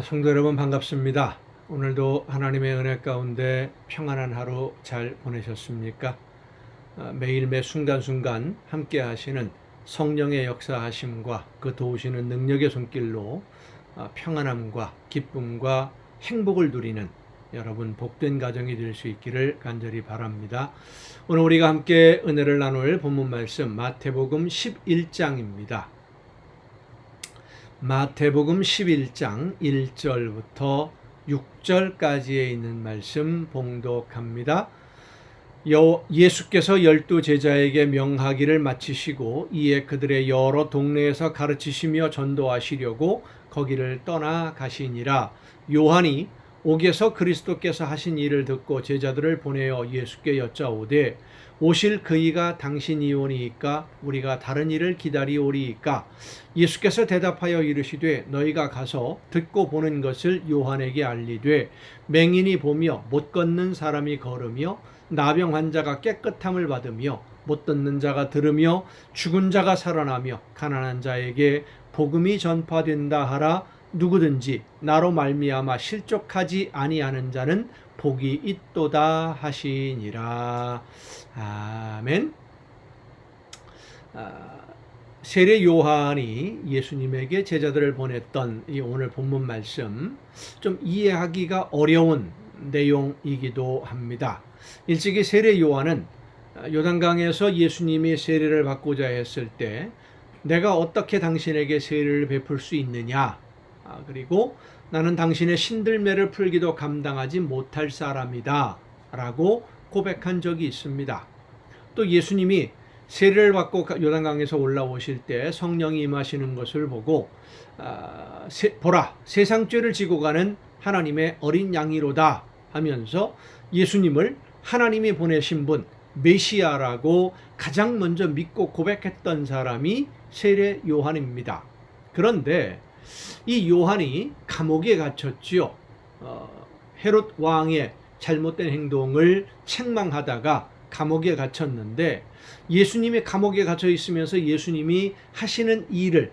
성도 여러분 반갑습니다. 오늘도 하나님의 은혜 가운데 평안한 하루 잘 보내셨습니까? 매일 매 순간순간 함께 하시는 성령의 역사하심과 그 도우시는 능력의 손길로 평안함과 기쁨과 행복을 누리는 여러분 복된 가정이 될 수 있기를 간절히 바랍니다. 오늘 우리가 함께 은혜를 나눌 본문 말씀 마태복음 11장입니다. 마태복음 11장 1절부터 6절까지에 있는 말씀 봉독합니다. 예수께서 12제자에게 명하기를 마치시고 이에 그들의 여러 동네에서 가르치시며 전도하시려고 거기를 떠나 가시니라. 요한이 옥에서 그리스도께서 하신 일을 듣고 제자들을 보내어 예수께 여짜오되 오실 그이가 당신이오니이까 우리가 다른 일을 기다리오리이까. 예수께서 대답하여 이르시되 너희가 가서 듣고 보는 것을 요한에게 알리되 맹인이 보며 못 걷는 사람이 걸으며 나병 환자가 깨끗함을 받으며 못 듣는 자가 들으며 죽은 자가 살아나며 가난한 자에게 복음이 전파된다 하라. 누구든지 나로 말미암아 실족하지 아니하는 자는 복이 있도다 하시니라. 아멘. 세례 요한이 예수님에게 제자들을 보냈던 이 오늘 본문 말씀 좀 이해하기가 어려운 내용이기도 합니다. 일찍이 세례 요한은 요단강에서 예수님이 세례를 받고자 했을 때 내가 어떻게 당신에게 세례를 베풀 수 있느냐, 그리고 나는 당신의 신들매를 풀기도 감당하지 못할 사람이다 라고 고백한 적이 있습니다. 또 예수님이 세례를 받고 요단강에서 올라오실 때 성령이 임하시는 것을 보고 보라 세상 죄를 지고 가는 하나님의 어린 양이로다 하면서 예수님을 하나님이 보내신 분 메시아라고 가장 먼저 믿고 고백했던 사람이 세례 요한입니다. 그런데 이 요한이 감옥에 갇혔지요. 헤롯 왕의 잘못된 행동을 책망하다가 감옥에 갇혔는데 예수님이 감옥에 갇혀 있으면서 예수님이 하시는 일을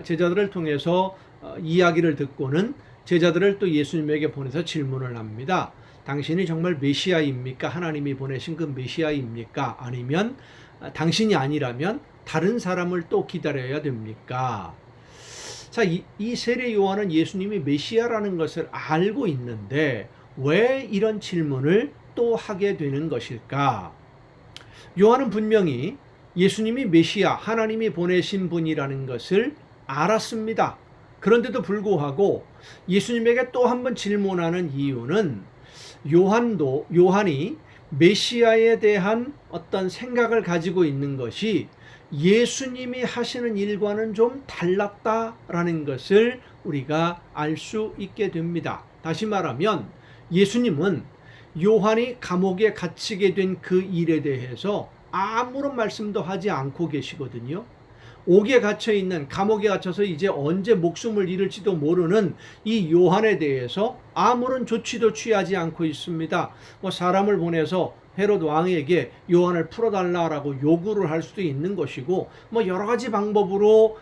제자들을 통해서 이야기를 듣고는 제자들을 또 예수님에게 보내서 질문을 합니다. 당신이 정말 메시아입니까? 하나님이 보내신 그 메시아입니까? 아니면 당신이 아니라면 다른 사람을 또 기다려야 됩니까? 자, 이 세례 요한은 예수님이 메시아라는 것을 알고 있는데 왜 이런 질문을 또 하게 되는 것일까? 요한은 분명히 예수님이 메시아, 하나님이 보내신 분이라는 것을 알았습니다. 그런데도 불구하고 예수님에게 또 한 번 질문하는 이유는 요한이 메시아에 대한 어떤 생각을 가지고 있는 것이 예수님이 하시는 일과는 좀 달랐다라는 것을 우리가 알 수 있게 됩니다. 다시 말하면 예수님은 요한이 감옥에 갇히게 된 그 일에 대해서 아무런 말씀도 하지 않고 계시거든요. 옥에 갇혀 있는, 감옥에 갇혀서 이제 언제 목숨을 잃을지도 모르는 이 요한에 대해서 아무런 조치도 취하지 않고 있습니다. 사람을 보내서 헤롯 왕에게 요한을 풀어달라고 요구를 할 수도 있는 것이고 여러 가지 방법으로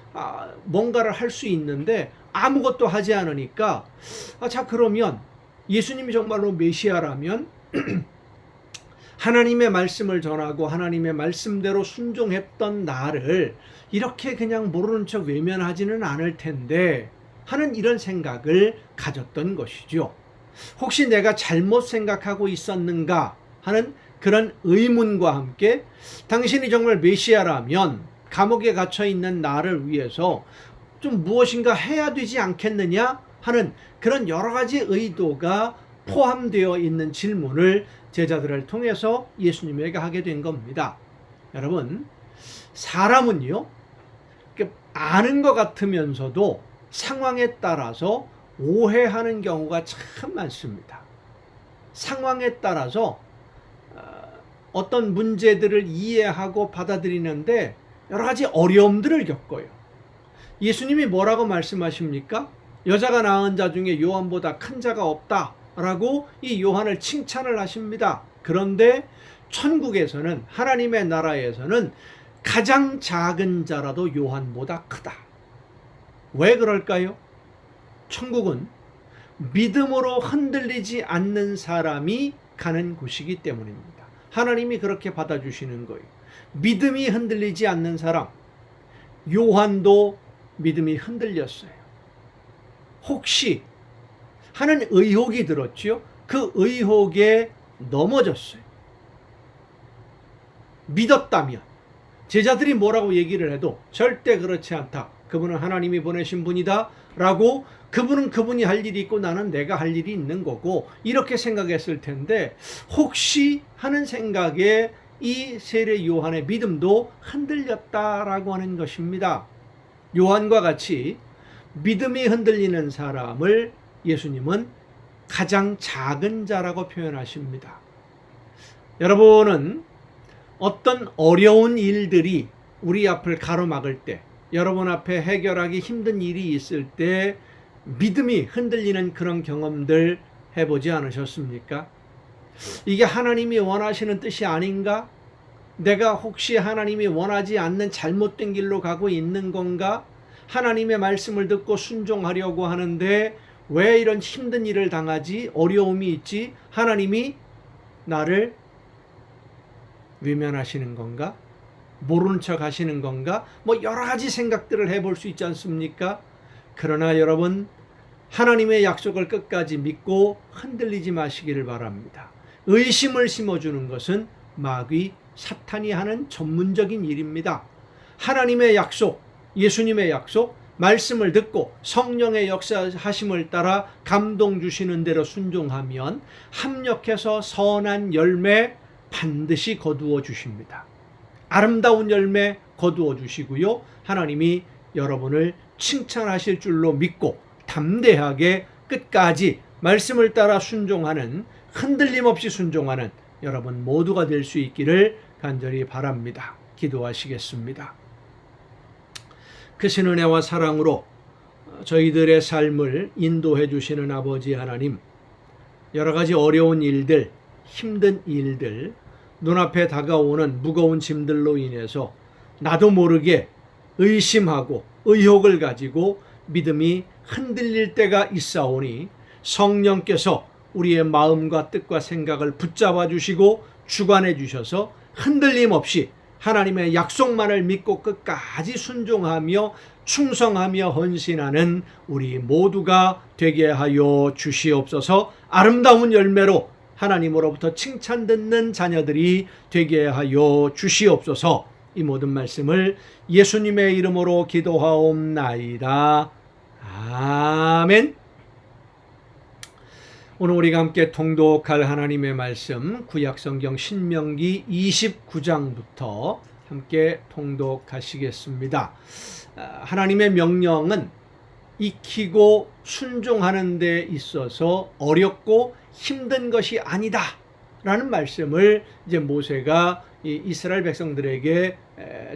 뭔가를 할 수 있는데 아무것도 하지 않으니까 자, 그러면 예수님이 정말로 메시아라면 하나님의 말씀을 전하고 하나님의 말씀대로 순종했던 나를 이렇게 그냥 모르는 척 외면하지는 않을 텐데 하는 이런 생각을 가졌던 것이죠. 혹시 내가 잘못 생각하고 있었는가 하는 그런 의문과 함께 당신이 정말 메시아라면 감옥에 갇혀 있는 나를 위해서 좀 무엇인가 해야 되지 않겠느냐 하는 그런 여러 가지 의도가 포함되어 있는 질문을 제자들을 통해서 예수님에게 하게 된 겁니다. 여러분, 사람은요, 아는 것 같으면서도 상황에 따라서 오해하는 경우가 참 많습니다. 상황에 따라서 어떤 문제들을 이해하고 받아들이는데 여러 가지 어려움들을 겪어요. 예수님이 뭐라고 말씀하십니까? 여자가 낳은 자 중에 요한보다 큰 자가 없다라고 이 요한을 칭찬을 하십니다. 그런데 천국에서는, 하나님의 나라에서는 가장 작은 자라도 요한보다 크다. 왜 그럴까요? 천국은 믿음으로 흔들리지 않는 사람이 가는 곳이기 때문입니다. 하나님이 그렇게 받아주시는 거예요. 믿음이 흔들리지 않는 사람, 요한도 믿음이 흔들렸어요. 혹시 하는 의혹이 들었지요. 그 의혹에 넘어졌어요. 믿었다면 제자들이 뭐라고 얘기를 해도 절대 그렇지 않다. 그분은 하나님이 보내신 분이다 라고, 그분은 그분이 할 일이 있고 나는 내가 할 일이 있는 거고, 이렇게 생각했을 텐데 혹시 하는 생각에 이 세례 요한의 믿음도 흔들렸다라고 하는 것입니다. 요한과 같이 믿음이 흔들리는 사람을 예수님은 가장 작은 자라고 표현하십니다. 여러분은 어떤 어려운 일들이 우리 앞을 가로막을 때, 여러분 앞에 해결하기 힘든 일이 있을 때 믿음이 흔들리는 그런 경험들 해보지 않으셨습니까? 이게 하나님이 원하시는 뜻이 아닌가? 내가 혹시 하나님이 원하지 않는 잘못된 길로 가고 있는 건가? 하나님의 말씀을 듣고 순종하려고 하는데 왜 이런 힘든 일을 당하지? 어려움이 있지? 하나님이 나를 외면하시는 건가? 모르는 척 하시는 건가? 뭐 여러 가지 생각들을 해볼 수 있지 않습니까? 그러나 여러분, 하나님의 약속을 끝까지 믿고 흔들리지 마시기를 바랍니다. 의심을 심어주는 것은 마귀, 사탄이 하는 전문적인 일입니다. 하나님의 약속, 예수님의 약속, 말씀을 듣고 성령의 역사하심을 따라 감동 주시는 대로 순종하면 합력해서 선한 열매 반드시 거두어 주십니다. 아름다운 열매 거두어 주시고요. 하나님이 여러분을 칭찬하실 줄로 믿고 담대하게 끝까지 말씀을 따라 순종하는, 흔들림 없이 순종하는 여러분 모두가 될 수 있기를 간절히 바랍니다. 기도하시겠습니다. 크신 은혜와 사랑으로 저희들의 삶을 인도해 주시는 아버지 하나님, 여러 가지 어려운 일들, 힘든 일들, 눈앞에 다가오는 무거운 짐들로 인해서 나도 모르게 의심하고 의혹을 가지고 믿음이 흔들릴 때가 있사오니 성령께서 우리의 마음과 뜻과 생각을 붙잡아 주시고 주관해 주셔서 흔들림 없이 하나님의 약속만을 믿고 끝까지 순종하며 충성하며 헌신하는 우리 모두가 되게 하여 주시옵소서. 아름다운 열매로 하나님으로부터 칭찬 듣는 자녀들이 되게 하여 주시옵소서. 이 모든 말씀을 예수님의 이름으로 기도하옵나이다. 아멘. 오늘 우리가 함께 통독할 하나님의 말씀, 구약성경 신명기 29장부터 함께 통독하시겠습니다. 하나님의 명령은 익히고 순종하는 데 있어서 어렵고 힘든 것이 아니다 라는 말씀을 이제 모세가 이스라엘 백성들에게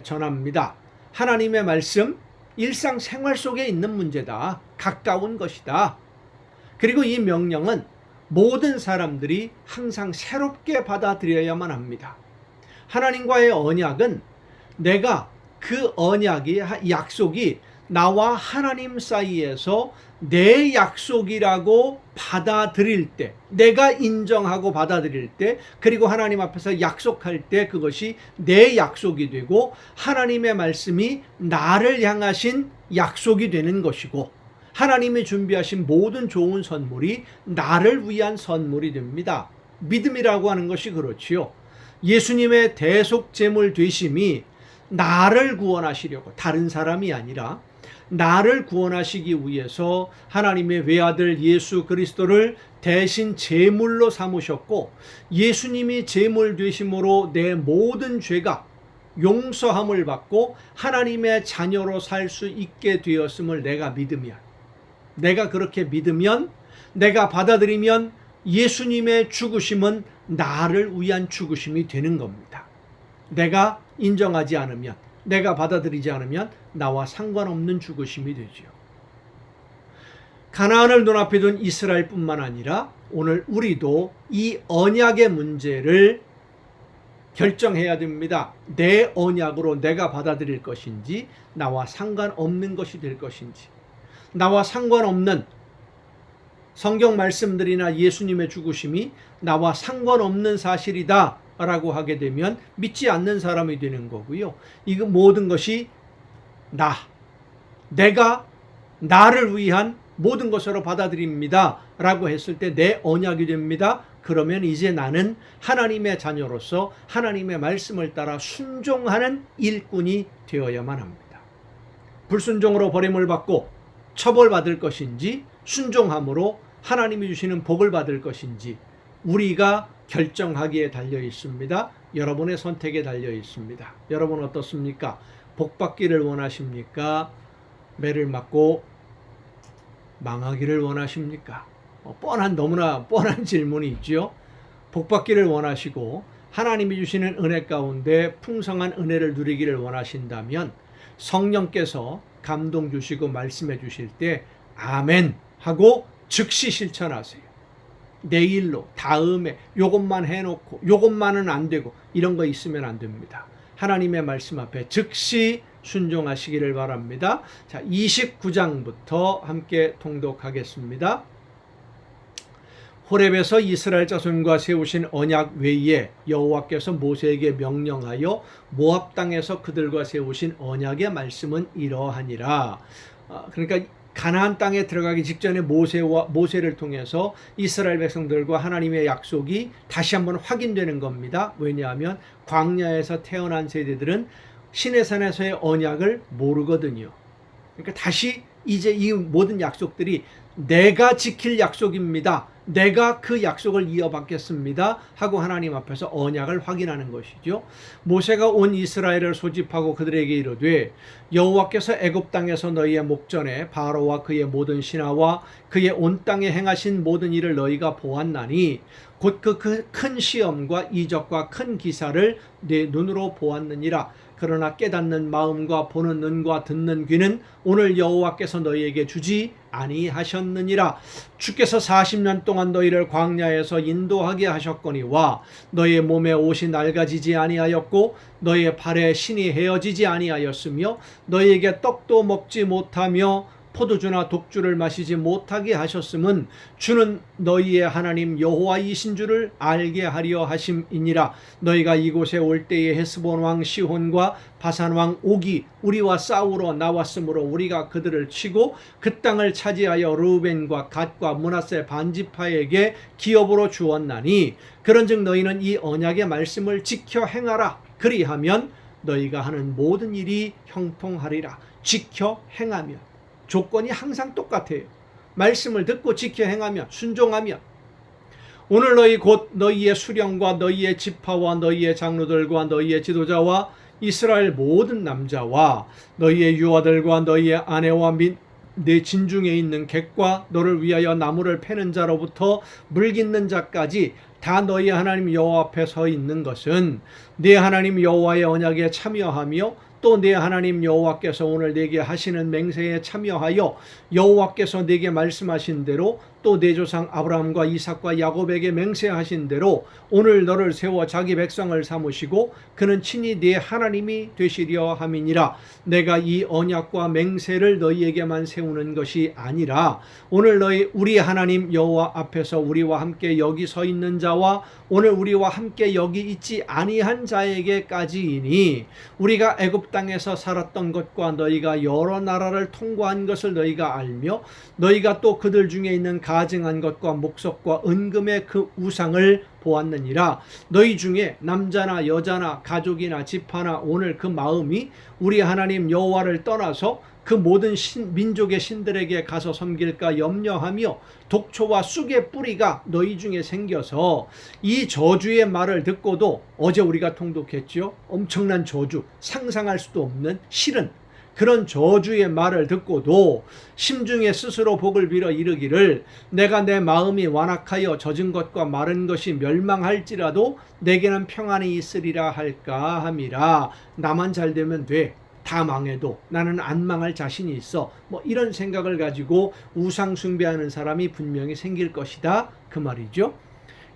전합니다. 하나님의 말씀, 일상생활 속에 있는 문제다. 가까운 것이다. 그리고 이 명령은 모든 사람들이 항상 새롭게 받아들여야만 합니다. 하나님과의 언약은 내가 그 언약이, 약속이 나와 하나님 사이에서 내 약속이라고 받아들일 때, 내가 인정하고 받아들일 때, 그리고 하나님 앞에서 약속할 때 그것이 내 약속이 되고 하나님의 말씀이 나를 향하신 약속이 되는 것이고, 하나님이 준비하신 모든 좋은 선물이 나를 위한 선물이 됩니다. 믿음이라고 하는 것이 그렇지요. 예수님의 대속제물 되심이 나를 구원하시려고, 다른 사람이 아니라 나를 구원하시기 위해서 하나님의 외아들 예수 그리스도를 대신 제물로 삼으셨고, 예수님이 제물 되심으로 내 모든 죄가 용서함을 받고 하나님의 자녀로 살 수 있게 되었음을 내가 믿으면, 내가 그렇게 믿으면, 내가 받아들이면 예수님의 죽으심은 나를 위한 죽으심이 되는 겁니다. 내가 인정하지 않으면, 내가 받아들이지 않으면 나와 상관없는 죽으심이 되죠. 가나안을 눈앞에 둔 이스라엘뿐만 아니라 오늘 우리도 이 언약의 문제를 결정해야 됩니다. 내 언약으로 내가 받아들일 것인지, 나와 상관없는 것이 될 것인지. 나와 상관없는 성경 말씀들이나 예수님의 죽으심이 나와 상관없는 사실이다 라고 하게 되면 믿지 않는 사람이 되는 거고요. 이거 모든 것이 내가 나를 위한 모든 것으로 받아들입니다 라고 했을 때 내 언약이 됩니다. 그러면 이제 나는 하나님의 자녀로서 하나님의 말씀을 따라 순종하는 일꾼이 되어야만 합니다. 불순종으로 버림을 받고 처벌받을 것인지, 순종함으로 하나님이 주시는 복을 받을 것인지 우리가 결정하기에 달려 있습니다. 여러분의 선택에 달려 있습니다. 여러분 어떻습니까? 복 받기를 원하십니까? 매를 맞고 망하기를 원하십니까? 너무나 뻔한 질문이 있죠. 복 받기를 원하시고 하나님이 주시는 은혜 가운데 풍성한 은혜를 누리기를 원하신다면 성령께서 감동 주시고 말씀해 주실 때 아멘 하고 즉시 실천하세요. 내일로, 다음에 요것만 해놓고 요것만은 안 되고 이런 거 있으면 안 됩니다. 하나님의 말씀 앞에 즉시 순종하시기를 바랍니다. 자, 29장부터 함께 통독하겠습니다. 호렙에서 이스라엘 자손과 세우신 언약 외에 여호와께서 모세에게 명령하여 모압 땅에서 그들과 세우신 언약의 말씀은 이러하니라. 그러니까 가나안 땅에 들어가기 직전에 모세를 통해서 이스라엘 백성들과 하나님의 약속이 다시 한번 확인되는 겁니다. 왜냐하면 광야에서 태어난 세대들은 시내산에서의 언약을 모르거든요. 그러니까 다시 이제 이 모든 약속들이 내가 지킬 약속입니다. 내가 그 약속을 이어받겠습니다 하고 하나님 앞에서 언약을 확인하는 것이죠. 모세가 온 이스라엘을 소집하고 그들에게 이르되 여호와께서 애굽 땅에서 너희의 목전에 바로와 그의 모든 신하와 그의 온 땅에 행하신 모든 일을 너희가 보았나니 곧 그 큰 시험과 이적과 큰 기사를 내 눈으로 보았느니라. 그러나 깨닫는 마음과 보는 눈과 듣는 귀는 오늘 여호와께서 너희에게 주지 아니하셨느니라. 주께서 40년 동안 너희를 광야에서 인도하게 하셨거니와 너희의 몸에 옷이 낡아지지 아니하였고 너희의 발에 신이 헤어지지 아니하였으며 너희에게 떡도 먹지 못하며 포도주나 독주를 마시지 못하게 하셨음은 주는 너희의 하나님 여호와이신 줄을 알게 하려 하심이니라. 너희가 이곳에 올 때에 헤스본 왕 시혼과 바산 왕 옥이 우리와 싸우러 나왔으므로 우리가 그들을 치고 그 땅을 차지하여 르우벤과 갓과 므낫세 반지파에게 기업으로 주었나니 그런즉 너희는 이 언약의 말씀을 지켜 행하라. 그리하면 너희가 하는 모든 일이 형통하리라. 지켜 행하면 조건이 항상 똑같아요. 말씀을 듣고 지켜 행하면, 순종하면. 오늘 너희 곧 너희의 수령과 너희의 지파와 너희의 장로들과 너희의 지도자와 이스라엘 모든 남자와 너희의 유아들과 너희의 아내와 및 내 진중에 있는 객과 너를 위하여 나무를 패는 자로부터 물 깃는 자까지 다 너희 하나님 여호와 앞에 서 있는 것은 네 하나님 여호와의 언약에 참여하며 또 내 하나님 여호와께서 오늘 내게 하시는 맹세에 참여하여 여호와께서 내게 말씀하신 대로 또 내 조상 아브라함과 이삭과 야곱에게 맹세하신 대로 오늘 너를 세워 자기 백성을 삼으시고 그는 친히 네 하나님이 되시려 함이니라. 내가 이 언약과 맹세를 너희에게만 세우는 것이 아니라 오늘 우리 하나님 여호와 앞에서 우리와 함께 여기 서 있는 자와 오늘 우리와 함께 여기 있지 아니한 자에게까지이니 우리가 애굽 땅에서 살았던 것과 너희가 여러 나라를 통과한 것을 너희가 알며 너희가 또 그들 중에 있는 가증한 것과 목석과 은금의 그 우상을 보았느니라. 너희 중에 남자나 여자나 가족이나 지파나 오늘 그 마음이 우리 하나님 여호와를 떠나서 그 모든 민족의 신들에게 가서 섬길까 염려하며 독초와 쑥의 뿌리가 너희 중에 생겨서 이 저주의 말을 듣고도 어제 우리가 통독했죠. 엄청난 저주, 상상할 수도 없는 싫은 그런 저주의 말을 듣고도 심중에 스스로 복을 빌어 이르기를 내가 내 마음이 완악하여 젖은 것과 마른 것이 멸망할지라도 내게는 평안이 있으리라 할까 함이라. 나만 잘 되면 돼. 다 망해도 나는 안 망할 자신이 있어. 이런 생각을 가지고 우상 숭배하는 사람이 분명히 생길 것이다. 그 말이죠.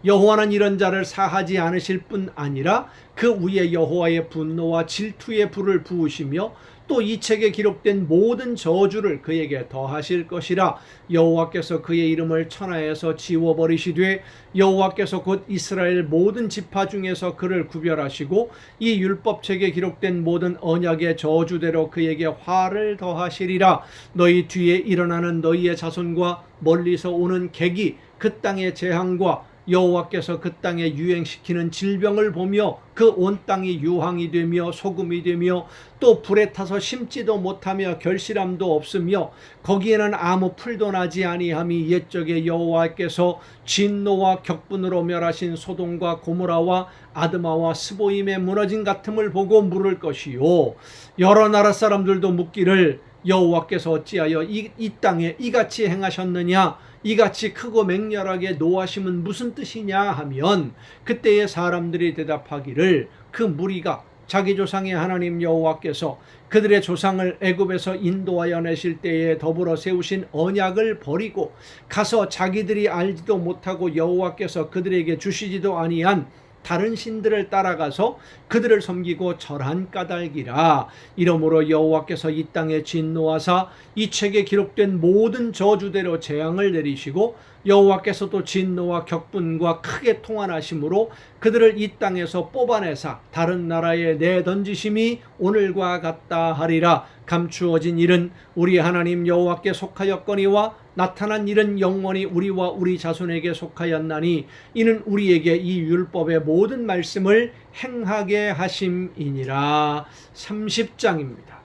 여호와는 이런 자를 사하지 않으실 뿐 아니라 그 위에 여호와의 분노와 질투의 불을 부으시며 또 이 책에 기록된 모든 저주를 그에게 더하실 것이라. 여호와께서 그의 이름을 천하에서 지워버리시되 여호와께서 곧 이스라엘 모든 지파 중에서 그를 구별하시고 이 율법책에 기록된 모든 언약의 저주대로 그에게 화를 더하시리라. 너희 뒤에 일어나는 너희의 자손과 멀리서 오는 객이 그 땅의 재앙과 여호와께서 그 땅에 유행시키는 질병을 보며 그 온 땅이 유황이 되며 소금이 되며 또 불에 타서 심지도 못하며 결실함도 없으며 거기에는 아무 풀도 나지 아니함이 옛적에 여호와께서 진노와 격분으로 멸하신 소돔과 고모라와 아드마와 스보임의 무너진 같음을 보고 물을 것이요. 여러 나라 사람들도 묻기를 여호와께서 어찌하여 이 땅에 이같이 행하셨느냐, 이같이 크고 맹렬하게 노하심은 무슨 뜻이냐 하면, 그때의 사람들이 대답하기를 그 무리가 자기 조상의 하나님 여호와께서 그들의 조상을 애굽에서 인도하여 내실 때에 더불어 세우신 언약을 버리고 가서 자기들이 알지도 못하고 여호와께서 그들에게 주시지도 아니한 다른 신들을 따라가서 그들을 섬기고 절한 까닭이라. 이러므로 여호와께서 이 땅에 진노하사 이 책에 기록된 모든 저주대로 재앙을 내리시고 여호와께서도 진노와 격분과 크게 통한하심으로 그들을 이 땅에서 뽑아내사 다른 나라에 내던지심이 오늘과 같다 하리라. 감추어진 일은 우리 하나님 여호와께 속하였거니와 나타난 일은 영원히 우리와 우리 자손에게 속하였나니 이는 우리에게 이 율법의 모든 말씀을 행하게 하심이니라. 30장입니다.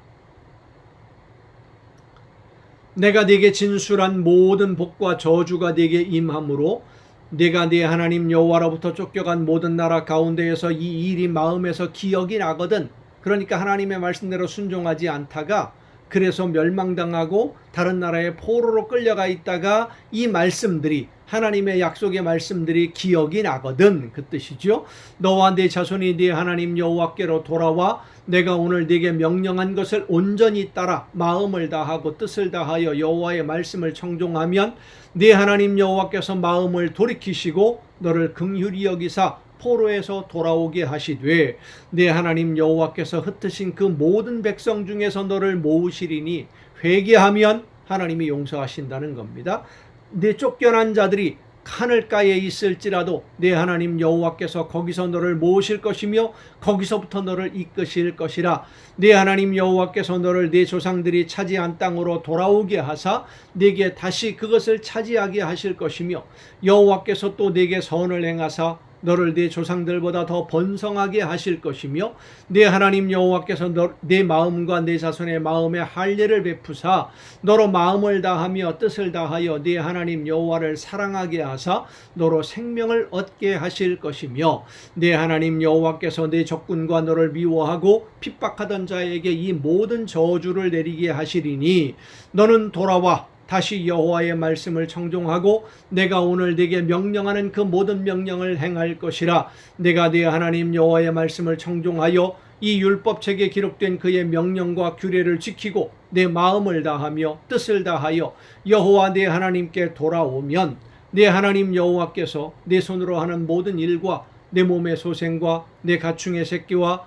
내가 네게 진술한 모든 복과 저주가 네게 임하므로 네가 네 하나님 여호와로부터 쫓겨간 모든 나라 가운데에서 이 일이 마음에서 기억이 나거든. 그러니까 하나님의 말씀대로 순종하지 않다가 그래서 멸망당하고 다른 나라에 포로로 끌려가 있다가 이 말씀들이, 하나님의 약속의 말씀들이 기억이 나거든, 그 뜻이죠. 너와 네 자손이 네 하나님 여호와께로 돌아와 내가 오늘 네게 명령한 것을 온전히 따라 마음을 다하고 뜻을 다하여 여호와의 말씀을 청종하면 네 하나님 여호와께서 마음을 돌이키시고 너를 긍휼히 여기사 포로에서 돌아오게 하시되 네 하나님 여호와께서 흩으신 그 모든 백성 중에서 너를 모으시리니 회개하면 하나님이 용서하신다는 겁니다. 네 쫓겨난 자들이 하늘가에 있을지라도 네 하나님 여호와께서 거기서 너를 모으실 것이며 거기서부터 너를 이끄실 것이라. 네 하나님 여호와께서 너를 네 조상들이 차지한 땅으로 돌아오게 하사 네게 다시 그것을 차지하게 하실 것이며 여호와께서 또 네게 선을 행하사 너를 네 조상들보다 더 번성하게 하실 것이며 네 하나님 여호와께서 네 마음과 네 자손의 마음에 할례를 베푸사 너로 마음을 다하며 뜻을 다하여 네 하나님 여호와를 사랑하게 하사 너로 생명을 얻게 하실 것이며 네 하나님 여호와께서 네 적군과 너를 미워하고 핍박하던 자에게 이 모든 저주를 내리게 하시리니 너는 돌아와 다시 여호와의 말씀을 청종하고 내가 오늘 네게 명령하는 그 모든 명령을 행할 것이라. 내가 네 하나님 여호와의 말씀을 청종하여 이 율법책에 기록된 그의 명령과 규례를 지키고 내 마음을 다하며 뜻을 다하여 여호와 네 하나님께 돌아오면 네 하나님 여호와께서 네 손으로 하는 모든 일과 내 몸의 소생과 내 가축의 새끼와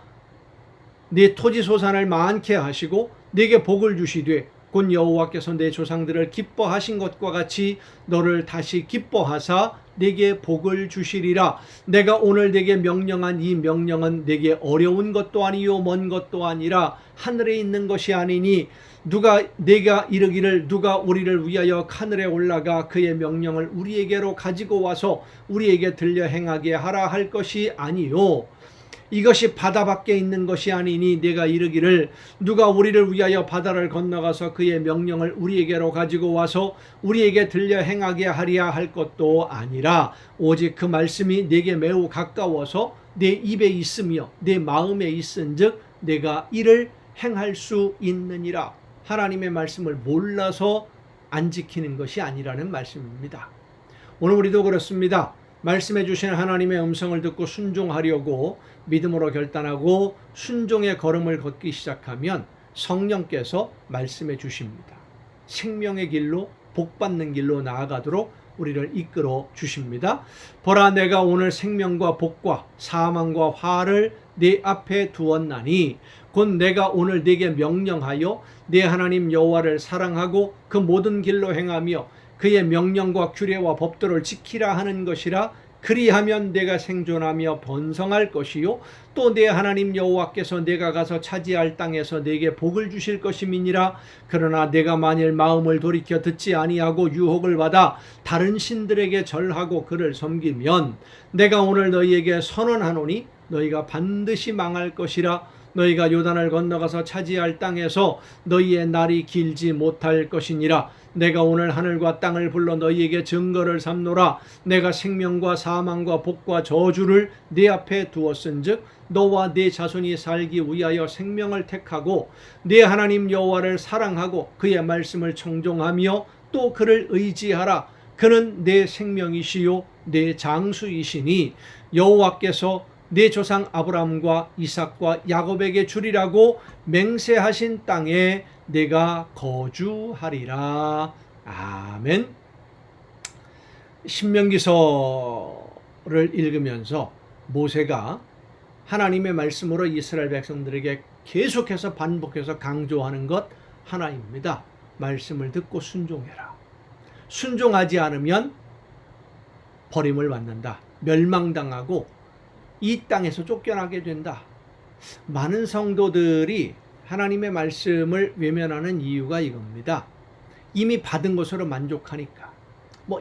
네 토지 소산을 많게 하시고 네게 복을 주시되 곧 여호와께서 내 조상들을 기뻐하신 것과 같이 너를 다시 기뻐하사 네게 복을 주시리라. 내가 오늘 네게 명령한 이 명령은 네게 어려운 것도 아니요 먼 것도 아니라 하늘에 있는 것이 아니니 내가 이르기를 누가 우리를 위하여 하늘에 올라가 그의 명령을 우리에게로 가지고 와서 우리에게 들려 행하게 하라 할 것이 아니요 이것이 바다 밖에 있는 것이 아니니 내가 이르기를 누가 우리를 위하여 바다를 건너가서 그의 명령을 우리에게로 가지고 와서 우리에게 들려 행하게 하리야 할 것도 아니라 오직 그 말씀이 내게 매우 가까워서 내 입에 있으며 내 마음에 있은즉 내가 이를 행할 수 있느니라. 하나님의 말씀을 몰라서 안 지키는 것이 아니라는 말씀입니다. 오늘 우리도 그렇습니다. 말씀해 주신 하나님의 음성을 듣고 순종하려고 믿음으로 결단하고 순종의 걸음을 걷기 시작하면 성령께서 말씀해 주십니다. 생명의 길로 복받는 길로 나아가도록 우리를 이끌어 주십니다. 보라, 내가 오늘 생명과 복과 사망과 화를 네 앞에 두었나니 곧 내가 오늘 네게 명령하여 네 하나님 여호와를 사랑하고 그 모든 길로 행하며 그의 명령과 규례와 법도를 지키라 하는 것이라. 그리하면 내가 생존하며 번성할 것이요 또 내 하나님 여호와께서 내가 가서 차지할 땅에서 내게 복을 주실 것임이니라. 그러나 내가 만일 마음을 돌이켜 듣지 아니하고 유혹을 받아 다른 신들에게 절하고 그를 섬기면 내가 오늘 너희에게 선언하노니 너희가 반드시 망할 것이라. 너희가 요단을 건너가서 차지할 땅에서 너희의 날이 길지 못할 것이니라. 내가 오늘 하늘과 땅을 불러 너희에게 증거를 삼노라. 내가 생명과 사망과 복과 저주를 네 앞에 두었은즉 너와 네 자손이 살기 위하여 생명을 택하고 네 하나님 여호와를 사랑하고 그의 말씀을 청종하며 또 그를 의지하라. 그는 내 생명이시요 내 장수이시니 여호와께서 내 조상 아브라함과 이삭과 야곱에게 주리라고 맹세하신 땅에 내가 거주하리라. 아멘. 신명기서를 읽으면서 모세가 하나님의 말씀으로 이스라엘 백성들에게 계속해서 반복해서 강조하는 것 하나입니다. 말씀을 듣고 순종해라. 순종하지 않으면 버림을 받는다. 멸망당하고 이 땅에서 쫓겨나게 된다. 많은 성도들이 하나님의 말씀을 외면하는 이유가 이겁니다. 이미 받은 것으로 만족하니까.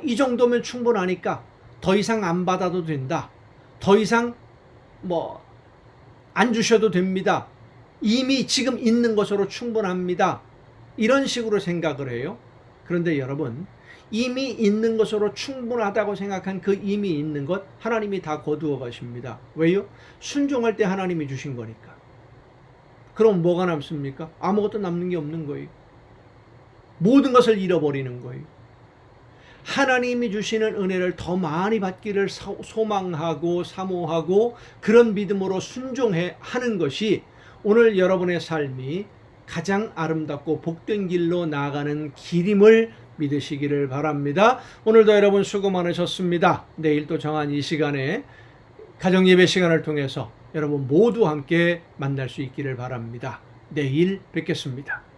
이 정도면 충분하니까 더 이상 안 받아도 된다. 더 이상 안 주셔도 됩니다. 이미 지금 있는 것으로 충분합니다. 이런 식으로 생각을 해요. 그런데 여러분, 이미 있는 것으로 충분하다고 생각한 그 이미 있는 것 하나님이 다 거두어 가십니다. 왜요? 순종할 때 하나님이 주신 거니까. 그럼 뭐가 남습니까? 아무것도 남는 게 없는 거예요. 모든 것을 잃어버리는 거예요. 하나님이 주시는 은혜를 더 많이 받기를 소망하고 사모하고 그런 믿음으로 순종해 하는 것이 오늘 여러분의 삶이 가장 아름답고 복된 길로 나아가는 길임을 믿으시기를 바랍니다. 오늘도 여러분 수고 많으셨습니다. 내일 또 정한 이 시간에 가정예배 시간을 통해서 여러분 모두 함께 만날 수 있기를 바랍니다. 내일 뵙겠습니다.